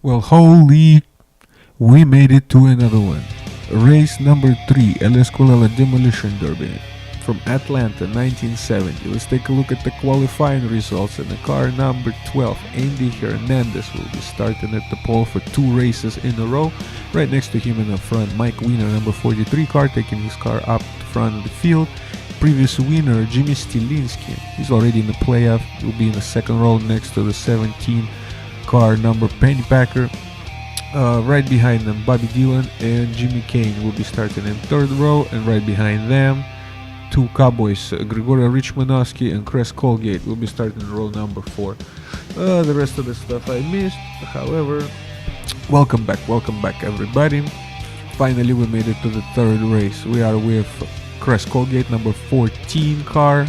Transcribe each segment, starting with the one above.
Well, holy, we made it to another one. Race number 3, El Escuela Demolition Derby from Atlanta, 1970. Let's take a look at the qualifying results. And the car number 12, Andy Hernandez, will be starting at the pole for 2 races in a row. Right next to him in the front, Mike Wiener, number 43 car, taking his car up the front of the field. Previous winner, Jimmy Stilinski, he's already in the playoff, will be in the second row next to the 17 car number Penny Packer. Right behind them, Bobby Dillon and Jimmy Kane will be starting in third row, and right behind them, 2 Cowboys, Grigory Richmanovsky and Chris Colgate, will be starting in row number 4. The rest of the stuff I missed. However, welcome back everybody. Finally we made it to the third race. We are with Chris Colgate, number 14 car,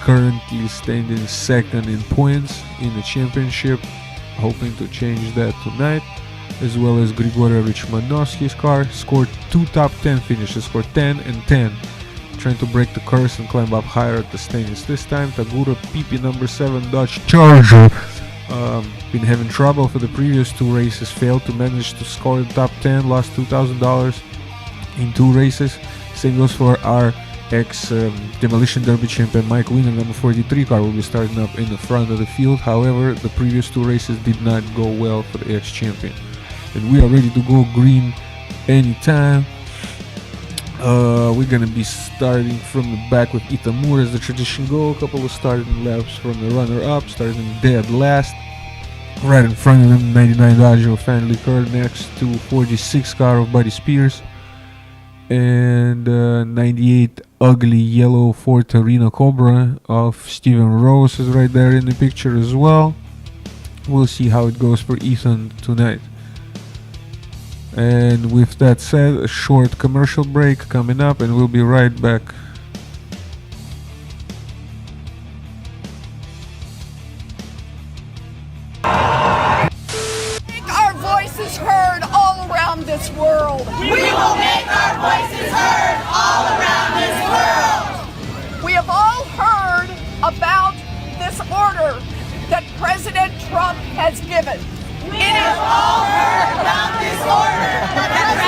currently standing second in points in the championship, hoping to change that tonight, as well as Grigory Richmanovsky's car, scored 2 top 10 finishes, scored 10 and 10, trying to break the curse and climb up higher at the standings. This time Tagura Pipi, number 7 Dodge Charger, been having trouble for the previous 2 races, failed to manage to score the top 10, lost $2,000 in 2 races. Same goes for our ex-Demolition Derby champion Mike Wiener, number 43 car, will be starting up in the front of the field. However, the previous 2 races did not go well for the ex-champion. And we are ready to go green anytime. We're gonna be starting from the back with Ethan Moore as the tradition go. A couple of starting laps from the runner-up, starting dead last. Right in front of them, 99 Dodge of Fanley Kerr, next to 46 car of Buddy Spears. And 98 ugly yellow Ford Torino Cobra of Steven Rose is right there in the picture as well. We'll see how it goes for Ethan tonight. And with that said, a short commercial break coming up, and we'll be right back. Make our voices heard all around this world. We will make our voices heard all around this world. We have all heard about this order that President Trump has given. We have all heard about this order that President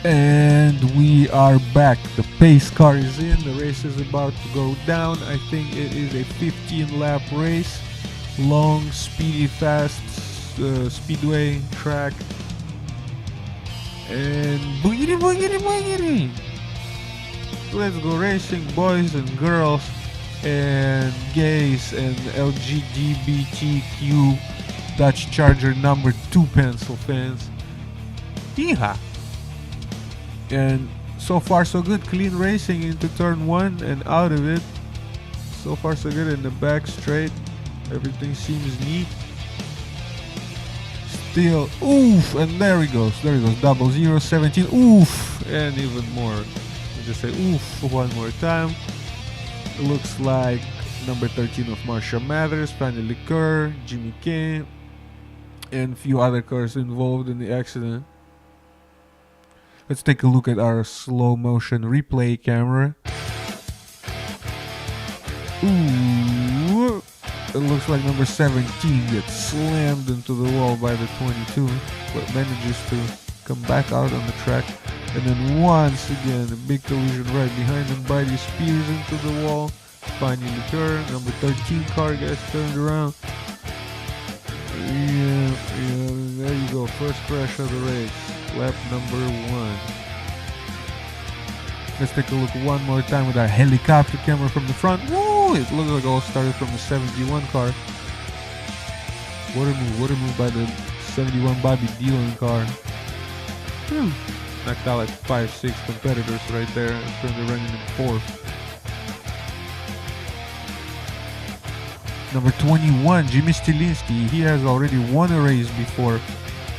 And we are back. The pace car is in. The race is about to go down. I think it is a 15-lap race. Long, speedy, fast speedway track. And boogity boogity boogity. Let's go racing, boys and girls and gays and LGBTQ Dodge Charger number 2 pencil fans. Yeehaw! And so far so good. Clean racing into turn 1 and out of it. So far so good. In the back straight, everything seems neat. Still, oof, and there he goes, 0017, oof, and even more. I'll just say oof one more time. It looks like number 13 of Marsha Mathers, Fanny Liqueur, Jimmy Kane, and a few other cars involved in the accident. Let's take a look at our slow motion replay camera. Ooh. It looks like number 17 gets slammed into the wall by the 22, but manages to come back out on the track. And then once again, a big collision right behind him. Buddy Spears into the wall. Fanny Liqueur, number 13 car gets turned around. Yeah, there you go. First crash of the race. Lap number 1. Let's take a look one more time with our helicopter camera from the front. Woo! It looks like it all started from the 71 car. Water move by the 71 Bobby Dillon car. Knocked out like 5-6 competitors right there. And currently running in 4th. Number 21, Jimmy Stilinski. He has already won a race before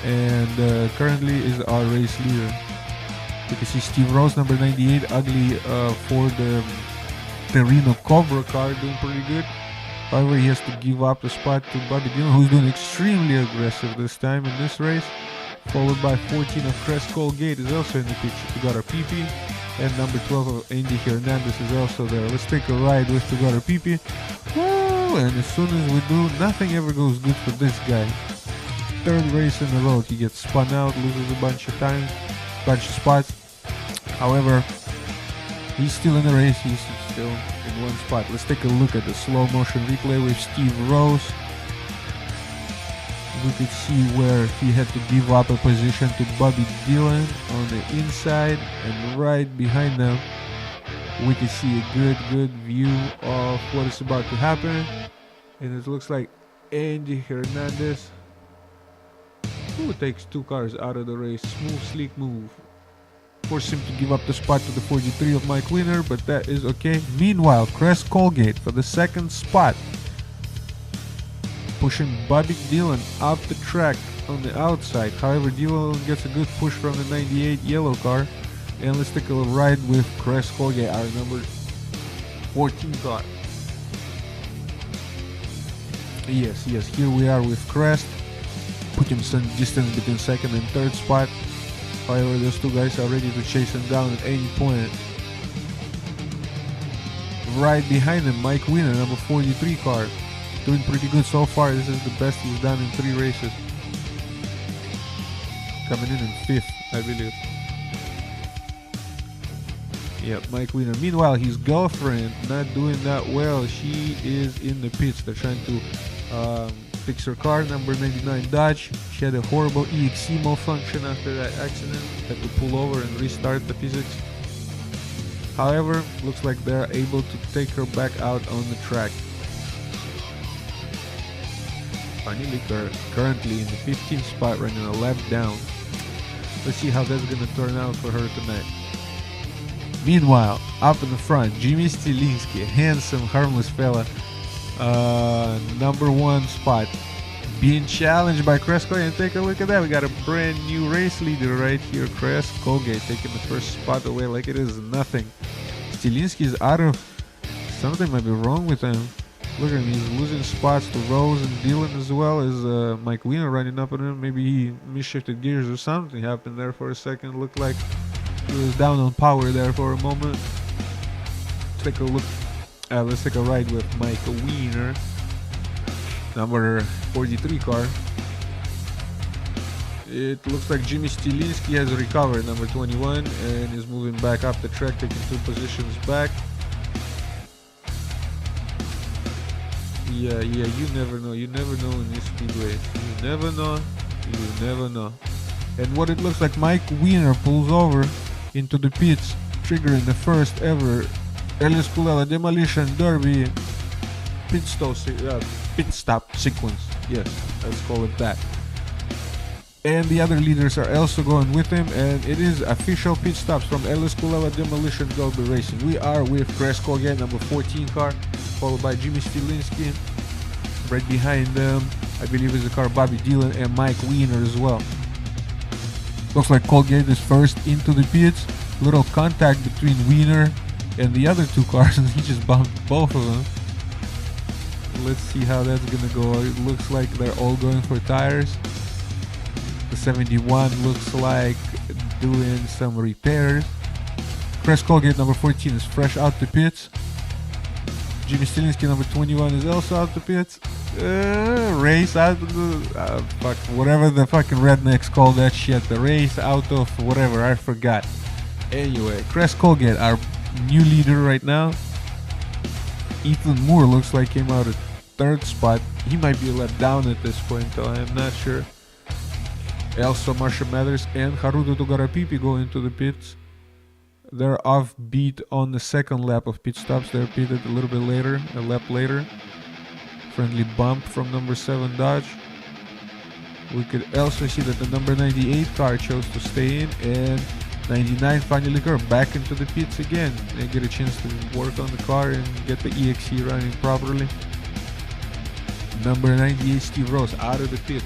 and currently is our race leader. You can see Steve Rose, number 98, ugly Ford Torino Cobra car, doing pretty good. However, he has to give up the spot to Bobby Dillon, who's doing extremely aggressive this time in this race. followed by 14 of Crest Colgate is also in the pits. Tugara PP, and number 12 of Andy Hernandez is also there. Let's take a ride with Tugara PP. Woo! And as soon as we do, nothing ever goes good for this guy. Third race in a row, he gets spun out, loses a bunch of times, bunch of spots. However, he's still in the race, he's still in one spot. Let's take a look at the slow motion replay with Steve Rose. We could see where he had to give up a position to Bobby Dillon on the inside, and right behind them we can see a good view of what is about to happen. And it looks like Andy Hernandez, who takes two cars out of the race. Smooth, sleek move. Force him to give up the spot to the 43 of Mike Wiener, but that is okay. Meanwhile, Crest Colgate for the second spot, pushing Bobby Dillon up the track on the outside. However, Dillon gets a good push from the 98 yellow car. And let's take a ride with Crest Colgate, our number 14 car. Yes, here we are with Crest. Put him some distance between second and third spot. However, those two guys are ready to chase him down at any point. Right behind him, Mike Wiener, number 43 car. Doing pretty good so far. This is the best he's done in 3 races. Coming in 5th, I believe. Yep, Mike Wiener. Meanwhile, his girlfriend not doing that well. She is in the pits. They're trying to fix her car, number 99 Dodge. She had a horrible EXE malfunction after that accident. Had to pull over and restart the physics. However, looks like they're able to take her back out on the track. Finally, currently in the 15th spot, running a lap down. Let's see how that's going to turn out for her tonight. Meanwhile, up in the front, Jimmy Stilinski, handsome, harmless fella, number 1 spot, being challenged by Crest Colgate. And take a look at that, we got a brand new race leader right here, Crest Colgate, taking the first spot away like it is nothing. Stilinski is out of, something might be wrong with him. Look at him, he's losing spots to Rose and Dillon, as well as Mike Wiener running up on him. Maybe he misshifted gears or something happened there for a second. Looked like he was down on power there for a moment. Let's take a look. Let's take a ride with Mike Wiener, number 43 car. It looks like Jimmy Stilinski has recovered, number 21, and is moving back up the track, taking 2 positions back. Yeah, you never know. You never know in these speedways. You never know. And what it looks like, Mike Wiener pulls over into the pits, triggering the first ever LS Cool Demolition Derby pit stop sequence. Yes, let's call it that. And the other leaders are also going with him, and it is official pit stops from LS Cool Demolition Derby Racing. We are with Crest Colgate, number 14 car, followed by Jimmy Stilinski. Right behind them, I believe, is the car Bobby Dillon and Mike Wiener as well. Looks like Colgate is first into the pits. Little contact between Wiener and the other 2 cars, and he just bumped both of them. Let's see how that's gonna go. It looks like they're all going for tires. The 71 looks like doing some repairs. Crest Colgate, number 14, is fresh out the pits. Jimmy Stilinski, number 21, is also out the pits. Race out of the whatever the fucking rednecks call that shit. The race out of whatever, I forgot. Anyway, Crest Colgate, our new leader right now. Ethan Moore looks like came out at 3rd spot. He might be let down at this point, though I am not sure. Also, Marcia Mathers and Haruto Tugarapipi go into the pits. They're offbeat on the 2nd lap of pit stops. They're pitted a little bit later, a lap later. Friendly bump from number 7 Dodge. We could also see that the number 98 car chose to stay in, and 99 finally got back into the pits again. They get a chance to work on the car and get the EXE running properly. Number 98 Steve Rose out of the pits.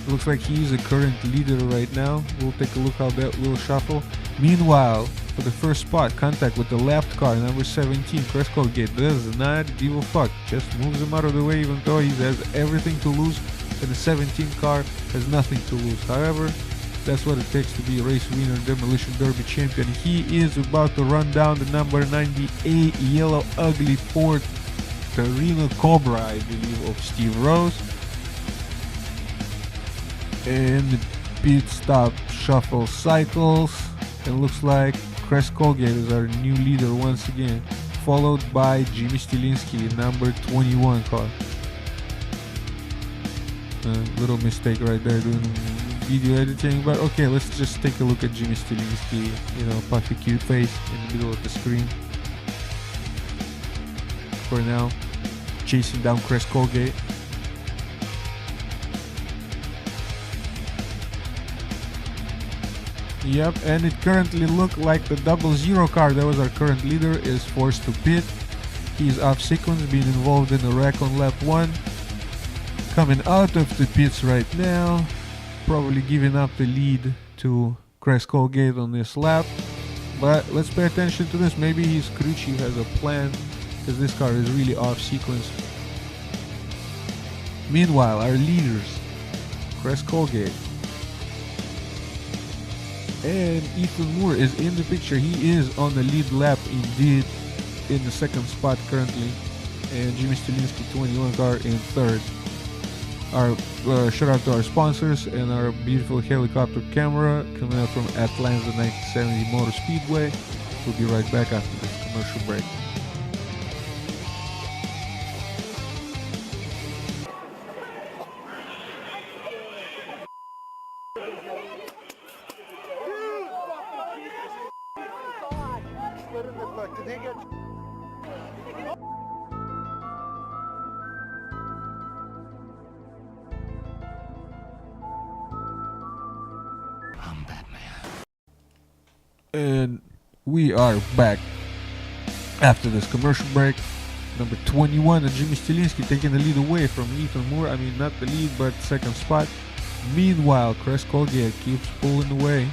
Looks like he's a current leader right now. We'll take a look how that will shuffle. Meanwhile, for the first spot. Contact with the left car, number 17, Chris Colgate does not give a fuck. Just moves him out of the way even though he has everything to lose and the 17 car has nothing to lose. However, that's what it takes to be a race winner, Demolition Derby champion. He is about to run down the number 98 yellow ugly Ford Torino Cobra, I believe, of Steve Rose. And the pit stop shuffle cycles, and looks like Chris Colgate is our new leader once again, followed by Jimmy Stilinski, number 21 car. Little mistake right there doing video editing, but okay, let's just take a look at Jimmy Stilinski, puffy cute face in the middle of the screen. For now, chasing down Chris Colgate. Yep, and it currently looked like the 00 car that was our current leader is forced to pit. He's off sequence, being involved in a wreck on lap 1. Coming out of the pits right now, probably giving up the lead to Chris Colgate on this lap. But let's pay attention to this. Maybe his crew chief has a plan, because this car is really off sequence. Meanwhile, our leaders, Chris Colgate and Ethan Moore is in the picture. He is on the lead lap indeed, in the second spot currently, and Jimmy Stilinski 21 car in third. Our shout out to our sponsors and our beautiful helicopter camera coming out from Atlanta 1970 Motor Speedway. We'll be right back after this commercial break. And we are back after this commercial break. Number 21 and Jimmy Stilinski taking the lead away from Ethan Moore. I mean, not the lead, but second spot. Meanwhile, Chris Colgate keeps pulling away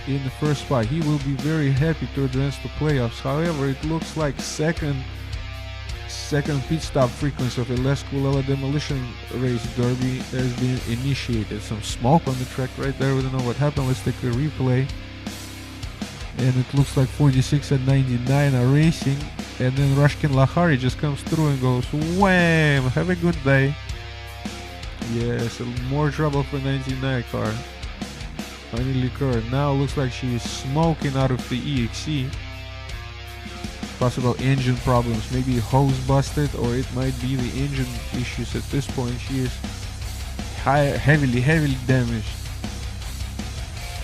in the first spot. He will be very happy to advance to playoffs. However, it looks like second pit stop frequency of a Lescuola Demolition Race Derby has been initiated. Some smoke on the track right there. We don't know what happened. Let's take a replay. And it looks like 46 and 99 are racing, and then Rashkin Lahari just comes through and goes wham, have a good day. Yes, more trouble for 99 car. Finally occurred. Now looks like she is smoking out of the EXE. Possible engine problems, maybe hose busted, or it might be the engine issues at this point. She is heavily damaged,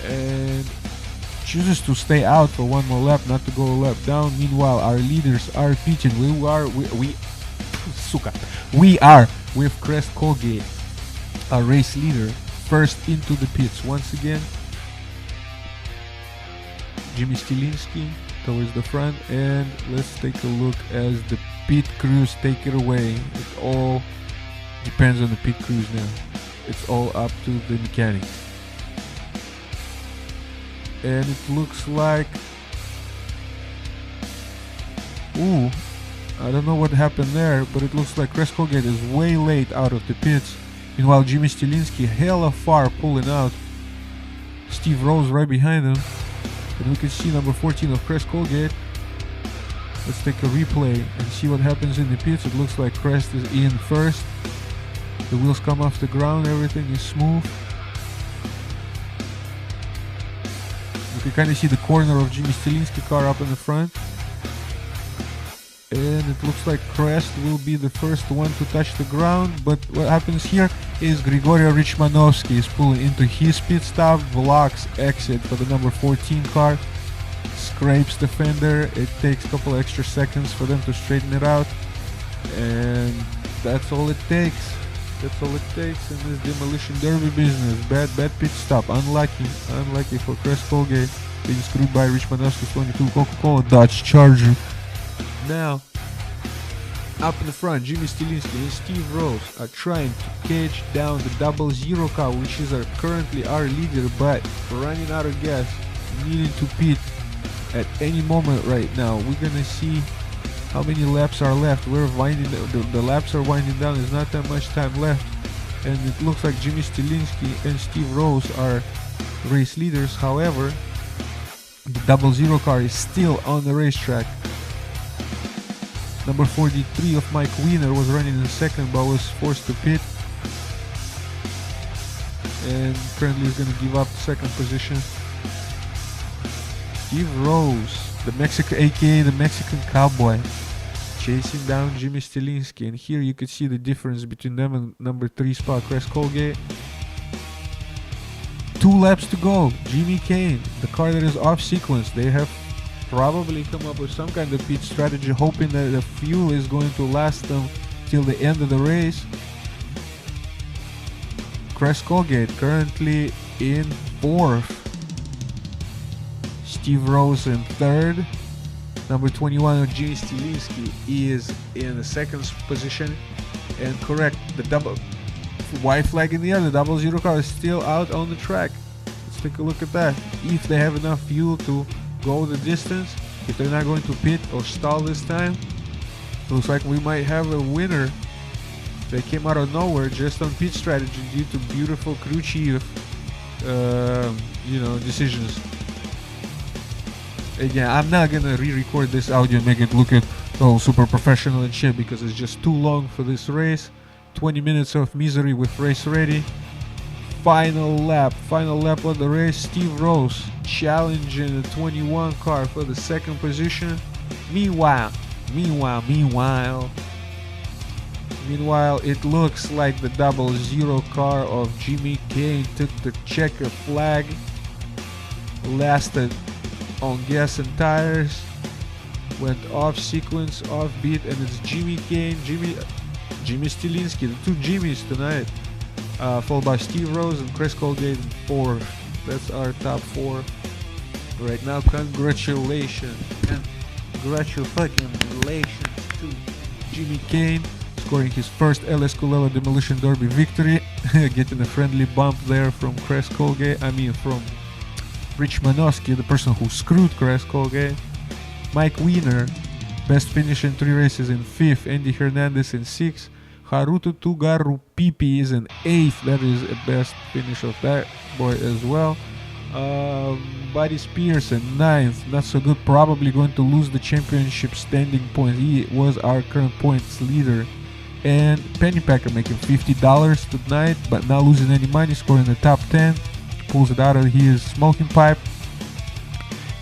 and chooses to stay out for one more lap, not to go a lap down. Meanwhile, our leaders are pitching. We are with Chris Colgate, our race leader, first into the pits once again. Jimmy Stilinski towards the front, and let's take a look as the pit crews take it away. It all depends on the pit crews now. It's all up to the mechanics. And it looks like, I don't know what happened there, but it looks like Chris Colgate is way late out of the pits. Meanwhile, Jimmy Stilinski hella far pulling out. Steve Rose right behind him. And we can see number 14 of Chris Colgate. Let's take a replay and see what happens in the pits. It looks like Chris is in first. The wheels come off the ground, everything is smooth. You can kind of see the corner of Jimmy Stilinski car up in the front. And it looks like Crest will be the first one to touch the ground. But what happens here is Grigorio Richmanovsky is pulling into his pit stop, blocks exit for the number 14 car, scrapes the fender. It takes a couple extra seconds for them to straighten it out. And that's all it takes. That's all it takes in this Demolition Derby business. Bad pit stop. Unlucky for Chris Colgate. Being screwed by Richmanovsky's 22 Coca-Cola Dodge Charger. Now, up in the front, Jimmy Stilinski and Steve Rose are trying to catch down the 00 car, which is currently our leader, but running out of gas, needing to pit at any moment right now. We're gonna see how many laps are left. We're winding, the laps are winding down. There's not that much time left, and it looks like Jimmy Stilinski and Steve Rose are race leaders. However, the 00 car is still on the racetrack. Number 43 of Mike Wiener was running in second but was forced to pit, and currently is going to give up second position. Steve Rose, the Mexican, aka the Mexican Cowboy, chasing down Jimmy Stilinski, and here you could see the difference between them and number 3 spot Chris Colgate. 2 laps to go. Jimmy Kane, the car that is off sequence, they have probably come up with some kind of pit strategy, hoping that the fuel is going to last them till the end of the race. Chris Colgate currently in 4th. Steve Rose in 3rd. Number 21 of Jimmy Stilinski is in the 2nd position. And correct, the double white flag in the air, the 00 car is still out on the track. Let's take a look at that. If they have enough fuel to go the distance, if they're not going to pit or stall this time, looks like we might have a winner. They came out of nowhere just on pit strategy due to beautiful crew chief decisions. Again, I'm not gonna re-record this audio and make it look at all super professional and shit, because it's just too long for this race. 20 minutes of misery with race ready. Final lap of the race. Steve Rose challenging the 21 car for the 2nd position. Meanwhile, it looks like the 00 car of Jimmy Kane took the checker flag, lasted on gas and tires, went off sequence, off beat, and it's Jimmy Kane, Jimmy Stilinski, the 2 Jimmys tonight, followed by Steve Rose and Chris Colgate in 4th. That's our top 4 right now. Congratulations to Jimmy Kane, scoring his first LS Kulala Demolition Derby victory, getting a friendly bump there from Chris Colgate, from Rich Manowski, the person who screwed Chris Colgate. Mike Wiener, best finish in 3 races, in 5th. Andy Hernandez in 6th. Haruto Tugarupipi is in 8th. That is a best finish of that boy as well. Buddy Spears in 9th. Not so good. Probably going to lose the championship standing points. He was our current points leader. And Pennypacker making $50 tonight, but not losing any money, scoring the top 10. Pulls it out of his smoking pipe.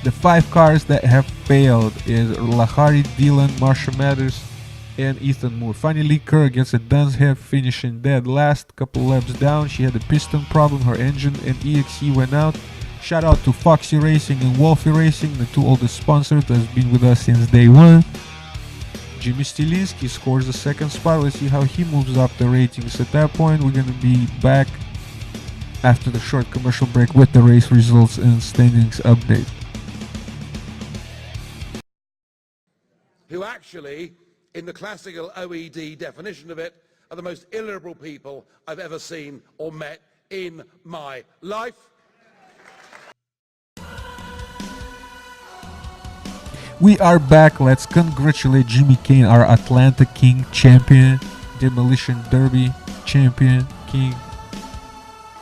The 5 cars that have failed is Lahari, Dylan, Marsha Mathers, and Ethan Moore. Finally, Kerr gets a Duns head, finishing dead last, couple laps down. She had a piston problem, her engine and EXE went out. Shout out to Foxy Racing and Wolfie Racing, the 2 oldest sponsors that has been with us since day 1. Jimmy Stilinski scores the 2nd spot. Let's see how he moves up the ratings. At that point, we're going to be back after the short commercial break with the race results and standings update. Who actually, in the classical OED definition of it, are the most illiberal people I've ever seen or met in my life. We are back. Let's congratulate Jimmy Kane, our Atlanta King champion, Demolition Derby champion, King.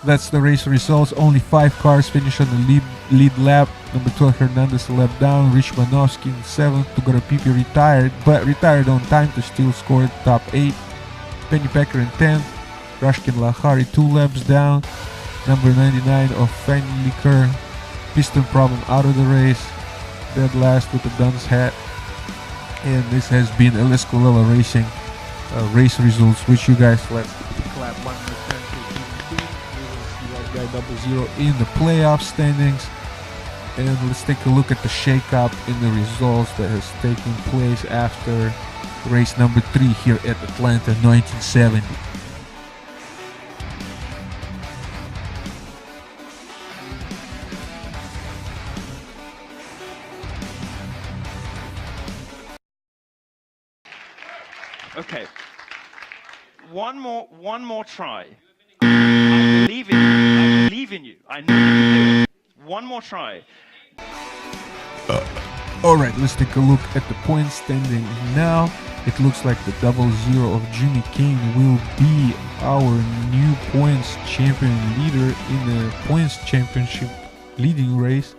That's the race results. Only 5 cars finished on the lead lap. Number 12 Hernandez a lap down. Rich Manowski in 7th. Tugarupipi retired, but retired on time to still score top 8. Pennypacker in 10th. Rashkin Lahari 2 laps down. Number 99 of Fanny Kerr, piston problem, out of the race. Dead last with the Duns hat. And this has been LS Kulala Racing race results, which you guys, let's clap one more time for Jimmy. We will see that guy 00 in the playoff standings. And let's take a look at the shakeup in the results that has taken place after race number 3 here at Atlanta 1970. Okay, one more try. I believe in you. I believe in you. I know you can do it. One more try. Alright, let's take a look at the point standing now. It looks like the 0-0 of Jimmy Kane will be our new points champion leader in the points championship leading race.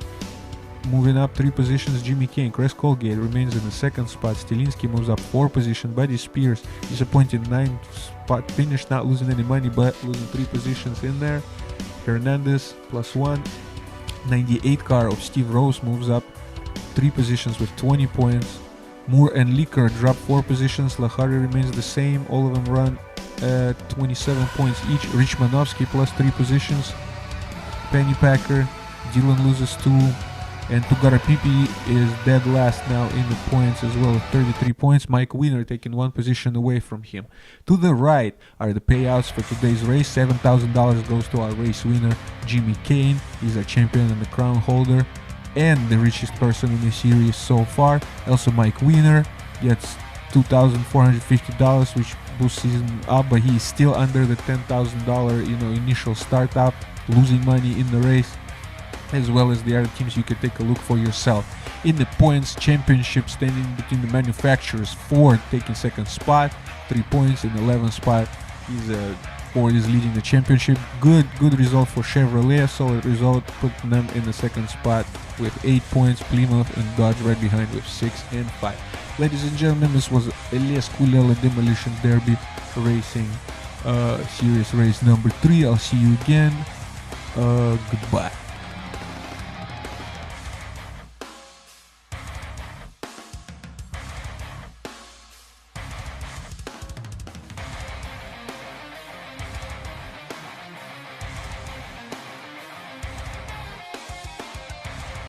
Moving up 3 positions, Jimmy Kane. Chris Colgate remains in the 2nd spot. Stilinski moves up 4 positions. Buddy Spears disappointed 9th spot finish, not losing any money but losing 3 positions in there. Hernandez +1. 98 car of Steve Rose moves up 3 positions with 20 points. Moore and Leaker drop 4 positions. Lahari remains the same. All of them run at 27 points each. Rich Manovsky +3 positions. Penny Packer, Dylan loses 2. And Tugara Pipi is dead last now in the points as well with 33 points. Mike Wiener taking 1 position away from him. To the right are the payouts for today's race. $7,000 goes to our race winner, Jimmy Kane. He's a champion and the crown holder and the richest person in the series so far. Also Mike Wiener gets $2,450, which boosts him up, but he is still under the $10,000 initial startup, losing money in the race, as well as the other teams. You can take a look for yourself. In the points championship, standing between the manufacturers, Ford taking 2nd spot, 3 points. In the 11th spot, Ford is leading the championship. Good result for Chevrolet. Solid result, putting them in the 2nd spot with 8 points. Plymouth and Dodge right behind with 6 and 5. Ladies and gentlemen, this was Elias Kulela Demolition Derby Racing Series race number 3. I'll see you again. Goodbye.